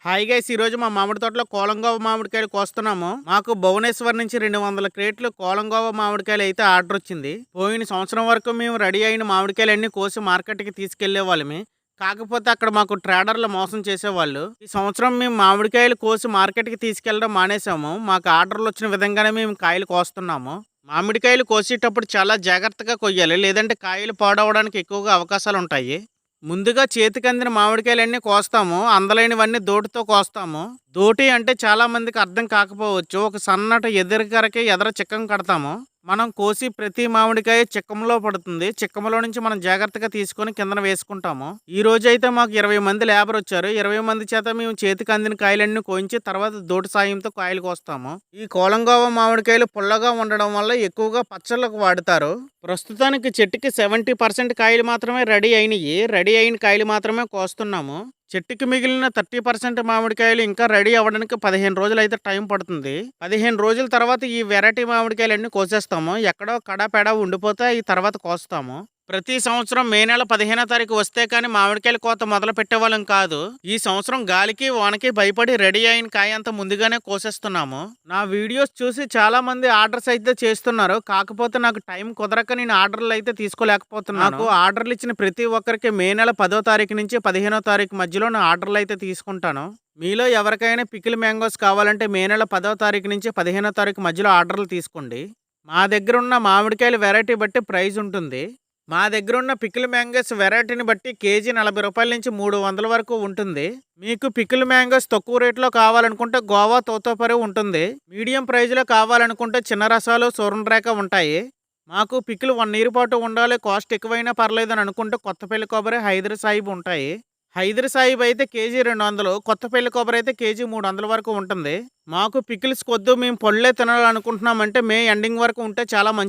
Hi guys, ఈ రోజు మా మామిడి తోటలో కోలంగోవ మామిడికాయలు కోస్తున్నాము. మాకు భువనేశ్వర్ నుంచి 200 క్రేట్లు కోలంగోవ మామిడికాయలు అయితే ఆర్డర్ వచ్చింది. పోయిన సంవత్సరం వరకు మేము రెడీ అయిన మామిడికాయలు అన్ని కోసి మార్కెట్కి తీసుకెళ్లే వాళ్ళమి. కాకపోతే అక్కడ మాకు ట్రేడర్లు మోసం చేసేవాళ్ళు. ఈ సంవత్సరం మేము మామిడికాయలు కోసి మార్కెట్కి తీసుకెళ్లడం మానేసాము. మాకు ఆర్డర్లు వచ్చిన విధంగానే మేము కాయలు కోస్తున్నాము. మామిడికాయలు కోసేటప్పుడు చాలా జాగ్రత్తగా కొయ్యాలి, లేదంటే కాయలు పాడవడానికి ఎక్కువగా అవకాశాలు ఉంటాయి. ముందుగా చేతికి అందిన మామిడికాయలన్నీ కోస్తాము. అందలేనివన్నీ దోటితో కోస్తాము. దోటి అంటే చాలా మందికి అర్థం కాకపోవచ్చు. ఒక సన్నటి ఎదురుకరకి ఎదర చిక్కం కడతాము. మనం కోసి ప్రతి మామిడికాయ చిక్కంలో పడుతుంది. చిక్కంలో నుంచి మనం జాగ్రత్తగా తీసుకొని కిందన వేసుకుంటాము. ఈ రోజు అయితే మాకు 20 మంది లేబర్ వచ్చారు. 20 మంది చేత మేము చేతికి అందిన కాయలన్నీ కోయించి తర్వాత దోటి సాయంతో కాయలు కోస్తాము. ఈ కోలంగోవ మామిడికాయలు పుల్లగా ఉండడం వల్ల ఎక్కువగా పచ్చళ్ళకు వాడతారు. ప్రస్తుతానికి చెట్టుకి 70% కాయలు మాత్రమే రెడీ అయినాయి. రెడీ అయిన కాయలు మాత్రమే కోస్తున్నాము. చెట్టుకి మిగిలిన 30% మామిడికాయలు ఇంకా రెడీ అవ్వడానికి 15 రోజులు అయితే టైం పడుతుంది. 15 రోజుల తర్వాత ఈ వెరైటీ మామిడికాయలన్నీ కోసేస్తాము. ఎక్కడో కడాపెడ ఉండిపోతే ఈ తర్వాత కోస్తాము. ప్రతి సంవత్సరం మే నెల 15వ తారీఖు వస్తే కానీ మామిడికాయల కోత మొదలు పెట్టేవాళ్ళం కాదు. ఈ సంవత్సరం గాలికి వానకి భయపడి రెడీ అయిన కాయ అంతా ముందుగానే కోసేస్తున్నాము. నా వీడియోస్ చూసి చాలా మంది ఆర్డర్స్ అయితే చేస్తున్నారు. కాకపోతే నాకు టైం కుదరక నేను ఆర్డర్లు అయితే తీసుకోలేకపోతున్నాను. నాకు ఆర్డర్లు ఇచ్చిన ప్రతి ఒక్కరికి మే నెల 10వ తారీఖు నుంచి 15వ తారీఖు మధ్యలో నా ఆర్డర్లు అయితే తీసుకుంటాను. మీలో ఎవరికైనా పికిల్ మ్యాంగోస్ కావాలంటే మే నెల 10వ తారీఖు నుంచి 15వ తారీఖు మధ్యలో ఆర్డర్లు తీసుకోండి. మా దగ్గర ఉన్న మామిడికాయల వెరైటీ బట్టి ప్రైస్ ఉంటుంది. మా దగ్గర ఉన్న పికిల్ మ్యాంగోస్ వెరైటీని బట్టి కేజీ 40 రూపాయల నుంచి 300 వరకు ఉంటుంది. మీకు పికిల్ మ్యాంగోస్ తక్కువ రేట్లో కావాలనుకుంటే గోవా తోతోపరి ఉంటుంది. మీడియం ప్రైజ్లో కావాలనుకుంటే చిన్న రసాలు సూర్ణరేఖ ఉంటాయి. మాకు పికిల్ 1 ఇయర్ పాటు ఉండాలి, కాస్ట్ ఎక్కువైనా పర్లేదు అని అనుకుంటే కొత్తపల్లి కొబ్బరి, హైదర్ సాహిబ్ ఉంటాయి. హైదర్ సాహిబ్ అయితే కేజీ 200, కొత్తపల్లి కొబ్బరి అయితే కేజీ 300 వరకు ఉంటుంది. మాకు పికిల్స్ కొద్దు, మేము పళ్ళే తినాలనుకుంటున్నామంటే మే ఎండింగ్ వరకు ఉంటే చాలా మంచి